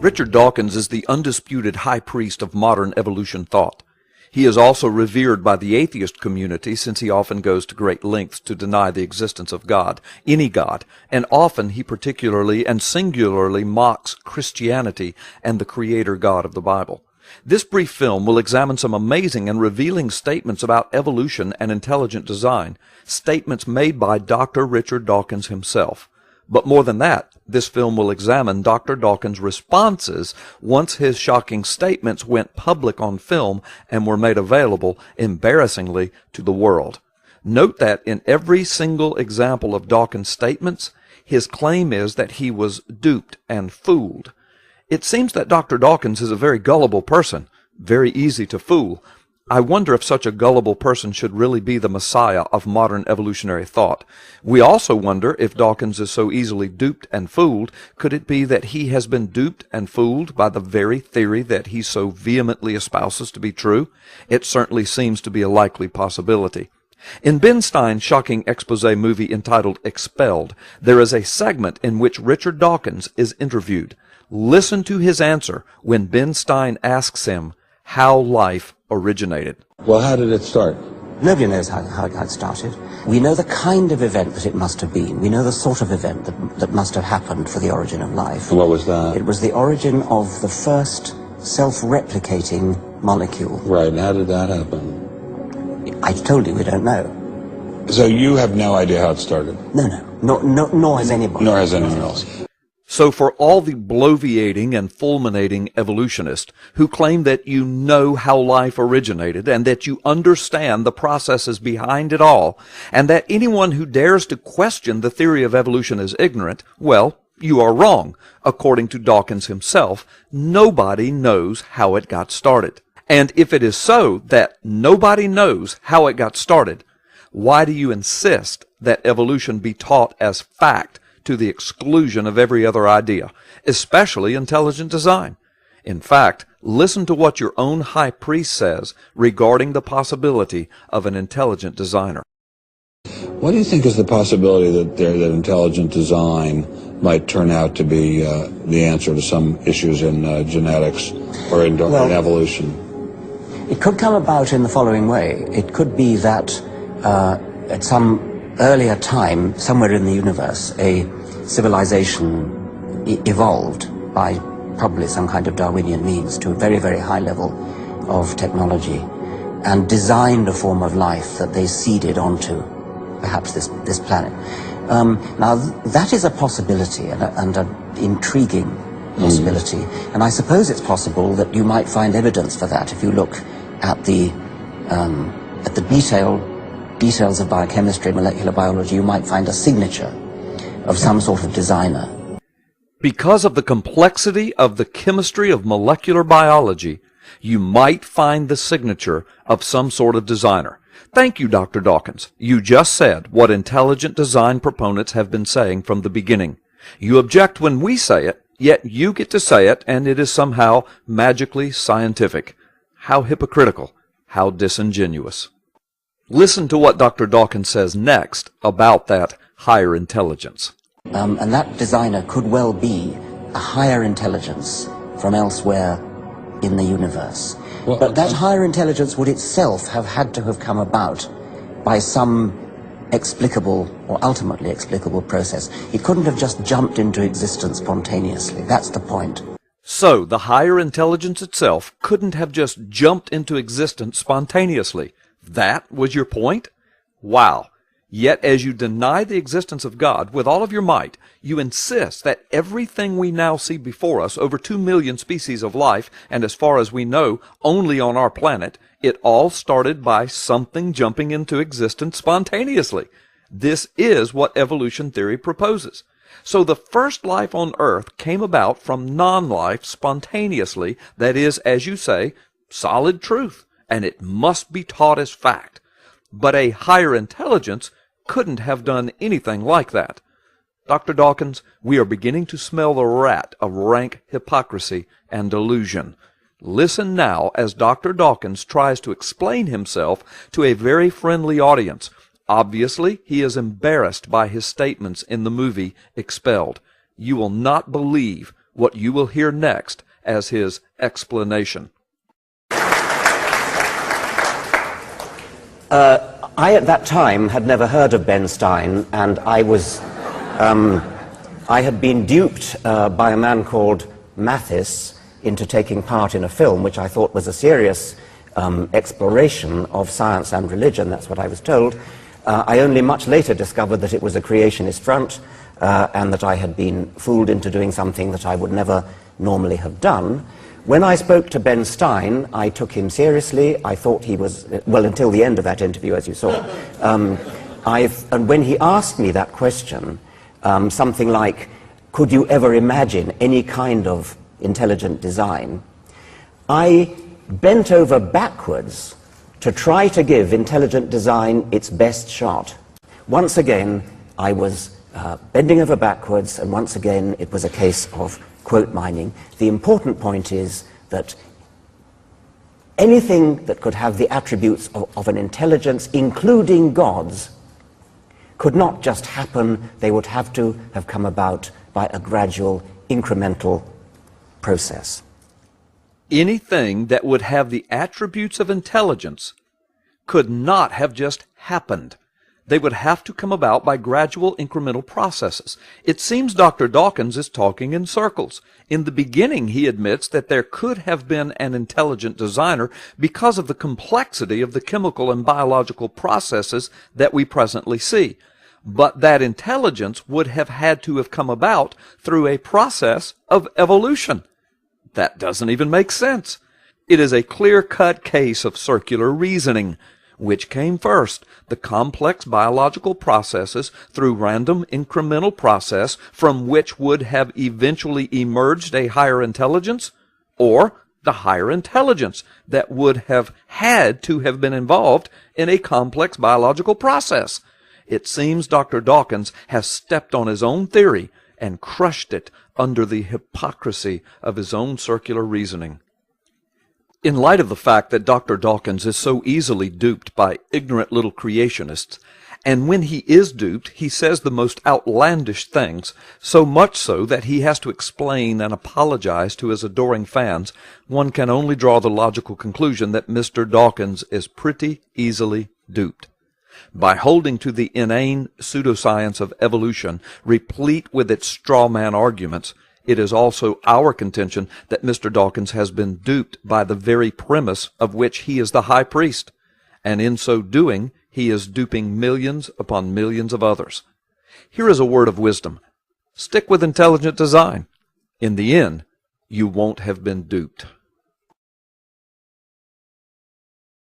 Richard Dawkins is the undisputed high priest of modern evolution thought. He is also revered by the atheist community since he often goes to great lengths to deny the existence of God, any God, and often he particularly and singularly mocks Christianity and the Creator God of the Bible. This brief film will examine some amazing and revealing statements about evolution and intelligent design, statements made by Dr. Richard Dawkins himself. But more than that, this film will examine Dr. Dawkins' responses once his shocking statements went public on film and were made available, embarrassingly, to the world. Note that in every single example of Dawkins' statements, his claim is that he was duped and fooled. It seems that Dr. Dawkins is a very gullible person, very easy to fool. I wonder if such a gullible person should really be the messiah of modern evolutionary thought. We also wonder if Dawkins is so easily duped and fooled, could it be that he has been duped and fooled by the very theory that he so vehemently espouses to be true? It certainly seems to be a likely possibility. In Ben Stein's shocking expose movie entitled Expelled, there is a segment in which Richard Dawkins is interviewed. Listen to his answer when Ben Stein asks him how life originated. Well, how did it start? Nobody knows how it started. We know the kind of event that it must have been. We know the sort of event that must have happened for the origin of life. And what was that? It was the origin of the first self-replicating molecule. Right, and how did that happen? I told you we don't know. So you have no idea how it started? No, nor has anybody. Nor has anyone else. So for all the bloviating and fulminating evolutionists who claim that you know how life originated and that you understand the processes behind it all, and that anyone who dares to question the theory of evolution is ignorant, well, you are wrong. According to Dawkins himself, nobody knows how it got started. And if it is so that nobody knows how it got started, why do you insist that evolution be taught as fact to the exclusion of every other idea, especially intelligent design? In fact, listen to what your own high priest says regarding the possibility of an intelligent designer. What do you think is the possibility that intelligent design might turn out to be the answer to some issues in genetics or in evolution? It could come about in the following way. It could be that at some earlier time, somewhere in the universe, a civilization evolved by probably some kind of Darwinian means to a very, very high level of technology and designed a form of life that they seeded onto perhaps this planet. Now, that is a possibility and an intriguing possibility. And I suppose it's possible that you might find evidence for that if you look at the details of biochemistry, molecular biology. You might find a signature of some sort of designer. Because of the complexity of the chemistry of molecular biology, you might find the signature of some sort of designer. Thank you, Dr. Dawkins. You just said what intelligent design proponents have been saying from the beginning. You object when we say it, yet you get to say it, and it is somehow magically scientific. How hypocritical, how disingenuous. Listen to what Dr. Dawkins says next about that higher intelligence. And that designer could well be a higher intelligence from elsewhere in the universe. Well, but that higher intelligence would itself have had to have come about by some explicable or ultimately explicable process. It couldn't have just jumped into existence spontaneously. That's the point. So the higher intelligence itself couldn't have just jumped into existence spontaneously. That was your point? Wow. Yet as you deny the existence of God with all of your might, you insist that everything we now see before us, over 2 million species of life, and as far as we know, only on our planet, it all started by something jumping into existence spontaneously. This is what evolution theory proposes. So the first life on Earth came about from non-life spontaneously, that is, as you say, solid truth, and it must be taught as fact. But a higher intelligence couldn't have done anything like that. Dr. Dawkins, we are beginning to smell the rat of rank hypocrisy and delusion. Listen now as Dr. Dawkins tries to explain himself to a very friendly audience. Obviously, he is embarrassed by his statements in the movie Expelled. You will not believe what you will hear next as his explanation. I, at that time, had never heard of Ben Stein, and I had been duped by a man called Mathis into taking part in a film which I thought was a serious exploration of science and religion. That's what I was told. I only much later discovered that it was a creationist front, and that I had been fooled into doing something that I would never normally have done. When I spoke to Ben Stein, I took him seriously. I thought he was, well, until the end of that interview, as you saw. And when he asked me that question, something like, could you ever imagine any kind of intelligent design, I bent over backwards to try to give intelligent design its best shot. Once again, I was bending over backwards, and once again, it was a case of quote mining. The important point is that anything that could have the attributes of an intelligence, including God's, could not just happen. They would have to have come about by a gradual, incremental process. Anything that would have the attributes of intelligence could not have just happened. They would have to come about by gradual incremental processes. It seems Dr. Dawkins is talking in circles. In the beginning, he admits that there could have been an intelligent designer because of the complexity of the chemical and biological processes that we presently see. But that intelligence would have had to have come about through a process of evolution. That doesn't even make sense. It is a clear-cut case of circular reasoning. Which came first, the complex biological processes through random incremental process from which would have eventually emerged a higher intelligence, or the higher intelligence that would have had to have been involved in a complex biological process? It seems Dr. Dawkins has stepped on his own theory and crushed it under the hypocrisy of his own circular reasoning. In light of the fact that Dr. Dawkins is so easily duped by ignorant little creationists, and when he is duped, he says the most outlandish things, so much so that he has to explain and apologize to his adoring fans, one can only draw the logical conclusion that Mr. Dawkins is pretty easily duped. By holding to the inane pseudoscience of evolution, replete with its straw man arguments, it is also our contention that Mr. Dawkins has been duped by the very premise of which he is the high priest, and in so doing he is duping millions upon millions of others. Here is a word of wisdom. Stick with intelligent design. In the end, you won't have been duped.